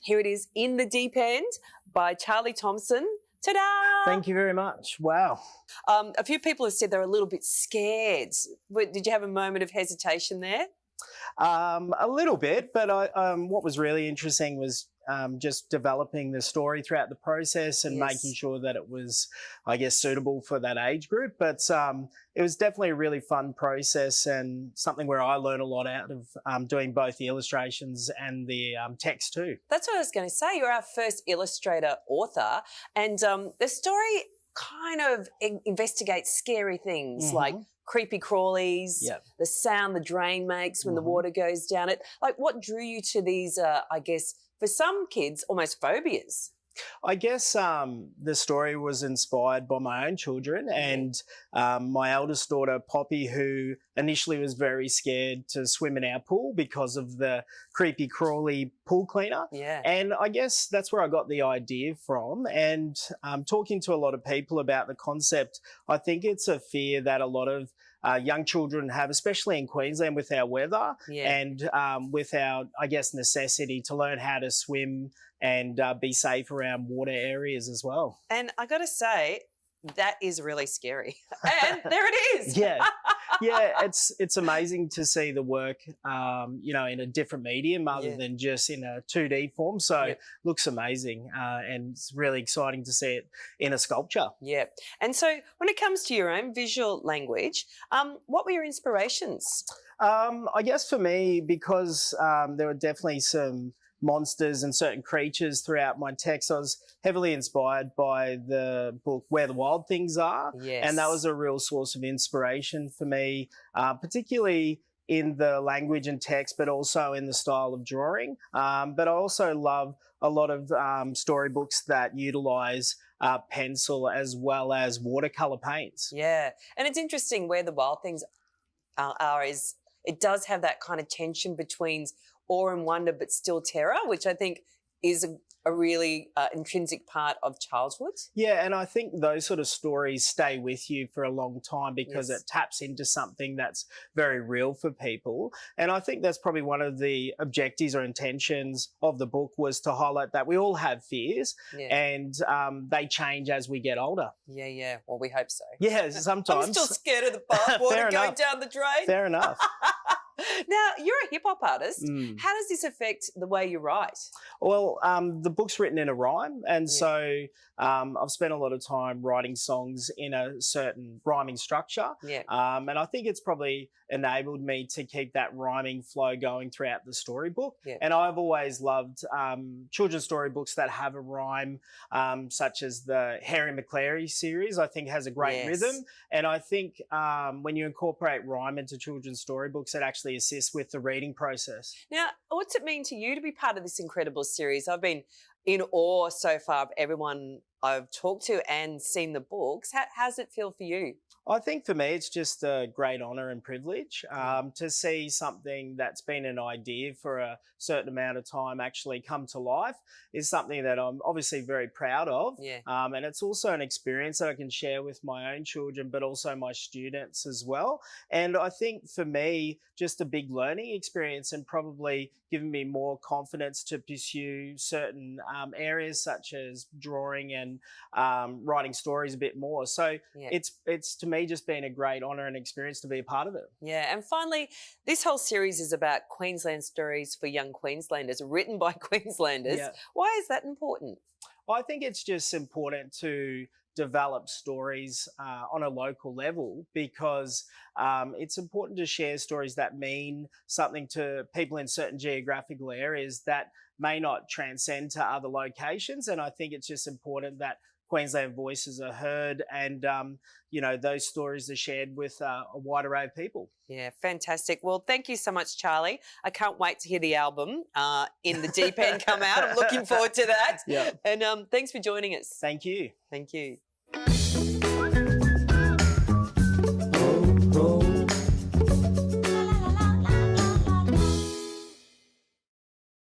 Here it is, In the Deep End by Charlie Thomson. Ta-da! Thank you very much. Wow. A few people have said they're a little bit scared. Did you have a moment of hesitation there? A little bit, but what was really interesting was just developing the story throughout the process and making sure that it was, I guess, suitable for that age group. But it was definitely a really fun process and something where I learned a lot out of doing both the illustrations and the text too. That's what I was going to say. You're our first illustrator author, and the story kind of investigates scary things like creepy crawlies, the sound the drain makes when the water goes down it. Like, what drew you to these, I guess, for some kids, almost phobias? I guess the story was inspired by my own children and my eldest daughter, Poppy, who initially was very scared to swim in our pool because of the creepy crawly pool cleaner. Yeah. And I guess that's where I got the idea from. And talking to a lot of people about the concept, I think it's a fear that a lot of young children have, especially in Queensland with our weather and with our, I guess, necessity to learn how to swim and be safe around water areas as well. And I got to say, that is really scary. And there it is. Yeah, it's amazing to see the work, you know, in a different medium other than just in a 2D form. So it looks amazing and it's really exciting to see it in a sculpture. Yeah. And so when it comes to your own visual language, what were your inspirations? I guess for me, because there were definitely some monsters and certain creatures throughout my text, I was heavily inspired by the book Where the Wild Things Are. Yes. And that was a real source of inspiration for me, particularly in the language and text, but also in the style of drawing. But I also love a lot of storybooks that utilise pencil as well as watercolour paints. Yeah. And it's interesting, Where the Wild Things are is it does have that kind of tension between awe and wonder, but still terror, which I think is a really intrinsic part of childhood. Yeah, and I think those sort of stories stay with you for a long time because it taps into something that's very real for people. And I think that's probably one of the objectives or intentions of the book, was to highlight that we all have fears and they change as we get older. Yeah, yeah. Well, we hope so. Yeah, sometimes. I'm still scared of the bathwater going down the drain. Fair enough. Now, you're a hip-hop artist. How does this affect the way you write? Well, the book's written in a rhyme, and so I've spent a lot of time writing songs in a certain rhyming structure. Yeah. And I think it's probably enabled me to keep that rhyming flow going throughout the storybook. Yeah. And I've always loved children's storybooks that have a rhyme, such as the Harry McClary series, I think has a great rhythm. And I think when you incorporate rhyme into children's storybooks, it actually assists with the reading process. Now, what's it mean to you to be part of this incredible series? I've been in awe so far of everyone I've talked to and seen the books. How's it feel for you? I think for me, it's just a great honour and privilege to see something that's been an idea for a certain amount of time actually come to life is something that I'm obviously very proud of. Yeah. And it's also an experience that I can share with my own children, but also my students as well. And I think for me, just a big learning experience and probably given me more confidence to pursue certain areas such as drawing and writing stories a bit more. So it's to me just been a great honour and experience to be a part of it. Yeah, and finally, this whole series is about Queensland stories for young Queenslanders, written by Queenslanders. Yeah. Why is that important? I think it's just important to develop stories on a local level because it's important to share stories that mean something to people in certain geographical areas that may not transcend to other locations. And I think it's just important that Queensland voices are heard and, you know, those stories are shared with a wide array of people. Yeah, fantastic. Well, thank you so much, Charlie. I can't wait to hear the album In the Deep End come out. I'm looking forward to that. Yeah. And thanks for joining us. Thank you. Thank you.